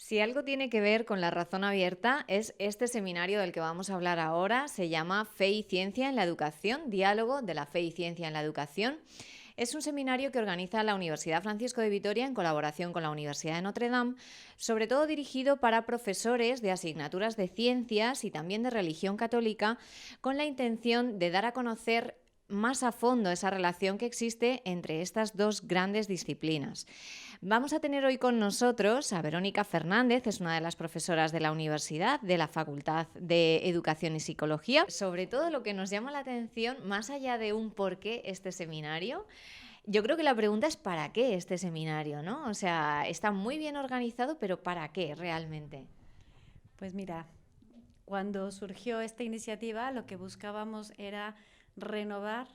Si algo tiene que ver con la razón abierta es este seminario del que vamos a hablar ahora. Se llama Fe y Ciencia en la Educación, Diálogo de la Fe y Ciencia en la Educación. Es un seminario que organiza la Universidad Francisco de Vitoria en colaboración con la Universidad de Notre Dame, sobre todo dirigido para profesores de asignaturas de ciencias y también de religión católica, con la intención de dar a conocer más a fondo esa relación que existe entre estas dos grandes disciplinas. Vamos a tener hoy con nosotros a Verónica Fernández, es una de las profesoras de la universidad, de la Facultad de Educación y Psicología. Sobre todo lo que nos llama la atención, más allá de un por qué este seminario, yo creo que la pregunta es ¿para qué este seminario?, ¿no? O sea, está muy bien organizado, pero ¿para qué realmente? Pues mira, cuando surgió esta iniciativa, lo que buscábamos era renovar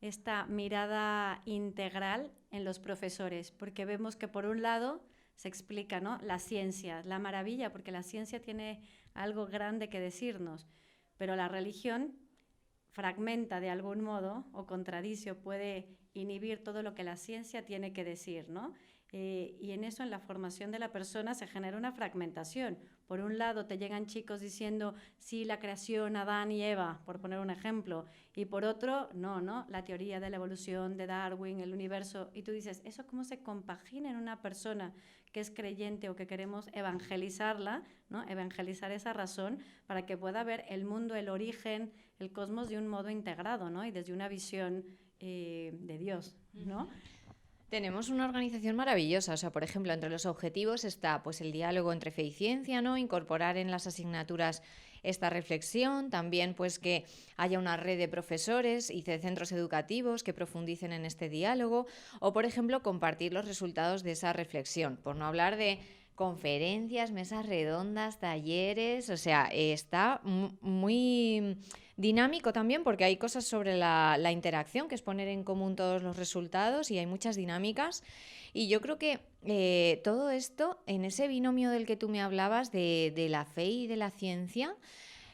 esta mirada integral en los profesores, porque vemos que por un lado se explica, ¿no?, la ciencia, la maravilla, porque la ciencia tiene algo grande que decirnos, pero la religión fragmenta de algún modo o contradice o puede inhibir todo lo que la ciencia tiene que decir, ¿no? Y en eso, en la formación de la persona, se genera una fragmentación. Por un lado, te llegan chicos diciendo, sí, la creación, Adán y Eva, por poner un ejemplo, y por otro, no, la teoría de la evolución, de Darwin, el universo, y tú dices, ¿eso cómo se compagina en una persona que es creyente o que queremos evangelizarla, ¿no?, evangelizar esa razón para que pueda ver el mundo, el origen, el cosmos de un modo integrado, ¿no?, y desde una visión de Dios, ¿no? Tenemos una organización maravillosa, o sea, por ejemplo, entre los objetivos está pues el diálogo entre fe y ciencia, ¿no? Incorporar en las asignaturas esta reflexión, también pues que haya una red de profesores y de centros educativos que profundicen en este diálogo o, por ejemplo, compartir los resultados de esa reflexión, por no hablar de conferencias, mesas redondas, talleres, o sea, está muy dinámico también porque hay cosas sobre la interacción, que es poner en común todos los resultados y hay muchas dinámicas. Y yo creo que todo esto, en ese binomio del que tú me hablabas, de la fe y de la ciencia,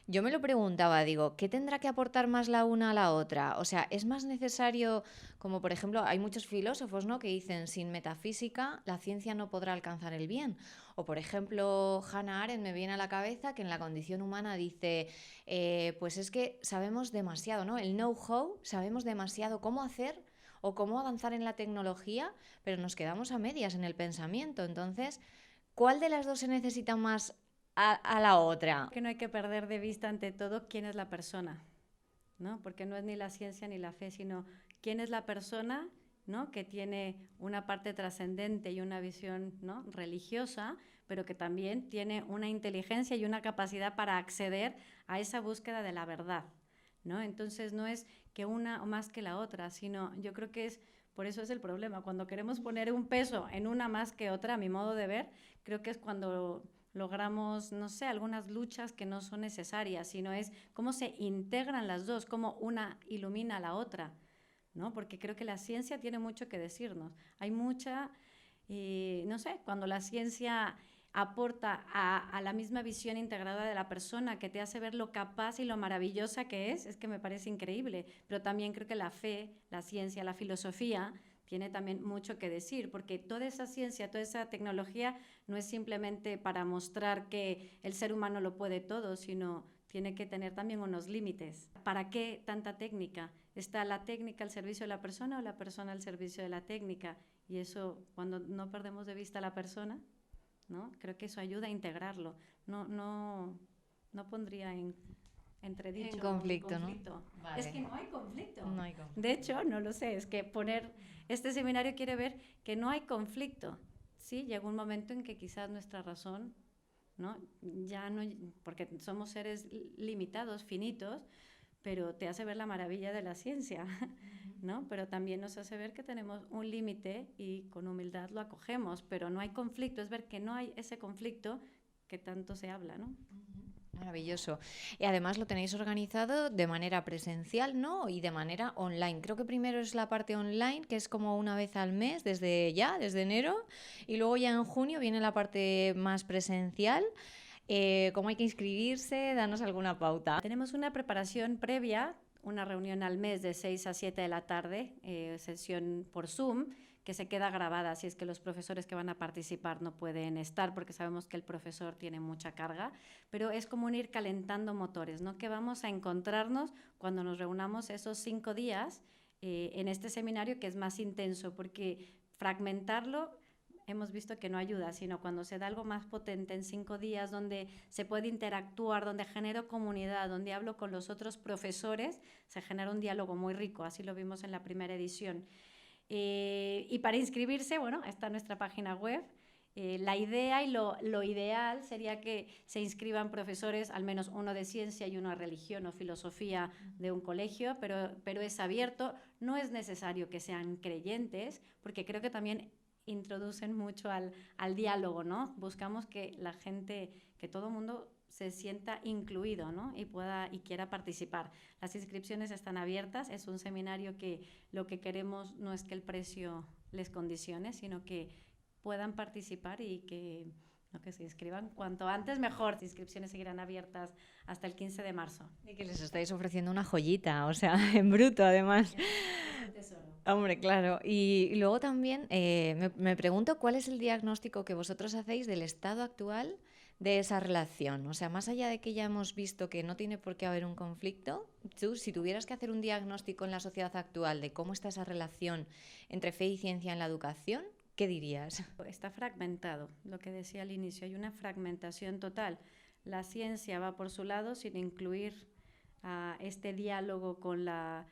yo me lo preguntaba, digo, ¿qué tendrá que aportar más la una a la otra? O sea, ¿es más necesario, como por ejemplo, hay muchos filósofos, ¿no?, que dicen, sin metafísica la ciencia no podrá alcanzar el bien? O por ejemplo, Hannah Arendt me viene a la cabeza que en la condición humana dice, pues es que sabemos demasiado, ¿no? El know-how, sabemos demasiado cómo hacer o cómo avanzar en la tecnología, pero nos quedamos a medias en el pensamiento. Entonces, ¿cuál de las dos se necesita más a la otra? Que no hay que perder de vista ante todo quién es la persona, ¿no? Porque no es ni la ciencia ni la fe, sino quién es la persona, ¿no?, que tiene una parte trascendente y una visión, ¿no?, religiosa, pero que también tiene una inteligencia y una capacidad para acceder a esa búsqueda de la verdad, ¿no? Entonces no es que una o más que la otra, sino yo creo que es, por eso es el problema, cuando queremos poner un peso en una más que otra, a mi modo de ver, creo que es cuando logramos, no sé, algunas luchas que no son necesarias, sino es cómo se integran las dos, cómo una ilumina a la otra, ¿no? Porque creo que la ciencia tiene mucho que decirnos. Hay mucha, no sé, cuando la ciencia aporta a la misma visión integrada de la persona, que te hace ver lo capaz y lo maravillosa que es que me parece increíble. Pero también creo que la fe, la ciencia, la filosofía tiene también mucho que decir, porque toda esa ciencia, toda esa tecnología no es simplemente para mostrar que el ser humano lo puede todo, sino tiene que tener también unos límites. ¿Para qué tanta técnica? ¿Está la técnica al servicio de la persona o la persona al servicio de la técnica? Y eso, cuando no perdemos de vista a la persona, ¿no?, creo que eso ayuda a integrarlo. No pondría en En entredicho un conflicto, ¿no? conflicto. Vale. Es que no hay conflicto. No hay conflicto. De hecho, no lo sé, es que poner este seminario quiere ver que no hay conflicto. Sí, llega un momento en que quizás nuestra razón, ¿no?, ya no, porque somos seres limitados, finitos, pero te hace ver la maravilla de la ciencia, ¿no? Pero también nos hace ver que tenemos un límite y con humildad lo acogemos, pero no hay conflicto, es ver que no hay ese conflicto que tanto se habla, ¿no? Maravilloso. Y además lo tenéis organizado de manera presencial, ¿no? Y de manera online. Creo que primero es la parte online, que es como una vez al mes, desde enero, y luego ya en junio viene la parte más presencial. ¿Cómo hay que inscribirse? Danos alguna pauta. Tenemos una preparación previa, una reunión al mes de 6 a 7 de la tarde, sesión por Zoom, que se queda grabada si es que los profesores que van a participar no pueden estar, porque sabemos que el profesor tiene mucha carga, pero es como un ir calentando motores, ¿no? Que vamos a encontrarnos cuando nos reunamos esos 5 días en este seminario, que es más intenso, porque fragmentarlo hemos visto que no ayuda, sino cuando se da algo más potente en 5 días, donde se puede interactuar, donde genero comunidad, donde hablo con los otros profesores, se genera un diálogo muy rico, así lo vimos en la primera edición. Y para inscribirse, bueno, está nuestra página web. La idea y lo ideal sería que se inscriban profesores, al menos uno de ciencia y uno de religión o filosofía de un colegio, pero es abierto. No es necesario que sean creyentes, porque creo que también introducen mucho al diálogo, ¿no? Buscamos que la gente, que todo el mundo se sienta incluido, ¿no? y quiera participar. Las inscripciones están abiertas, es un seminario que lo que queremos no es que el precio les condicione, sino que puedan participar y que se inscriban cuanto antes mejor. Las inscripciones seguirán abiertas hasta el 15 de marzo. Y que les estáis ofreciendo una joyita, o sea, en bruto además. Es un tesoro. Hombre, claro. Y luego también me pregunto cuál es el diagnóstico que vosotros hacéis del estado actual de esa relación. O sea, más allá de que ya hemos visto que no tiene por qué haber un conflicto, tú, si tuvieras que hacer un diagnóstico en la sociedad actual de cómo está esa relación entre fe y ciencia en la educación, ¿qué dirías? Está fragmentado, lo que decía al inicio, hay una fragmentación total. La ciencia va por su lado sin incluir este diálogo con la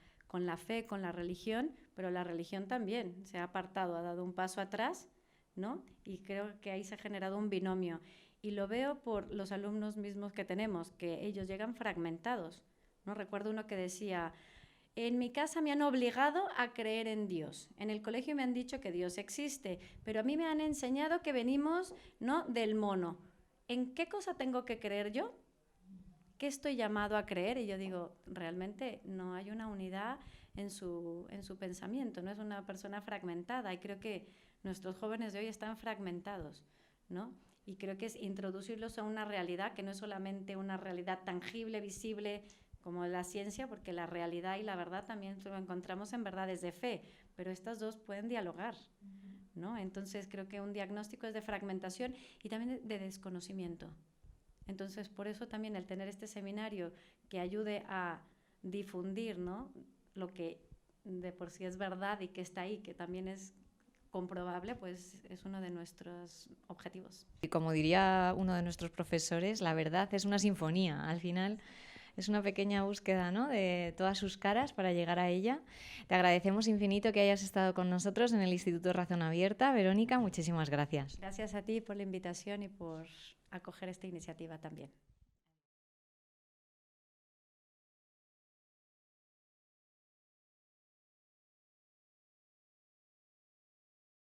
fe, con la religión, pero la religión también se ha apartado, ha dado un paso atrás, ¿no? Y creo que ahí se ha generado un binomio. Y lo veo por los alumnos mismos que tenemos, que ellos llegan fragmentados, ¿no? Recuerdo uno que decía: en mi casa me han obligado a creer en Dios. En el colegio me han dicho que Dios existe, pero a mí me han enseñado que venimos, ¿no?, del mono. ¿En qué cosa tengo que creer yo? ¿Qué estoy llamado a creer? Y yo digo, realmente no hay una unidad en su pensamiento, no es una persona fragmentada. Y creo que nuestros jóvenes de hoy están fragmentados, ¿no? Y creo que es introducirlos a una realidad que no es solamente una realidad tangible, visible, como la ciencia, porque la realidad y la verdad también lo encontramos en verdades de fe, pero estas dos pueden dialogar, ¿no? Entonces creo que un diagnóstico es de fragmentación y también de desconocimiento. Entonces por eso también el tener este seminario que ayude a difundir, ¿no?, lo que de por sí es verdad y que está ahí, que también es comprobable, pues es uno de nuestros objetivos. Y como diría uno de nuestros profesores, la verdad es una sinfonía. Al final es una pequeña búsqueda, ¿no?, de todas sus caras para llegar a ella. Te agradecemos infinito que hayas estado con nosotros en el Instituto Razón Abierta. Verónica, muchísimas gracias. Gracias a ti por la invitación y por acoger esta iniciativa también.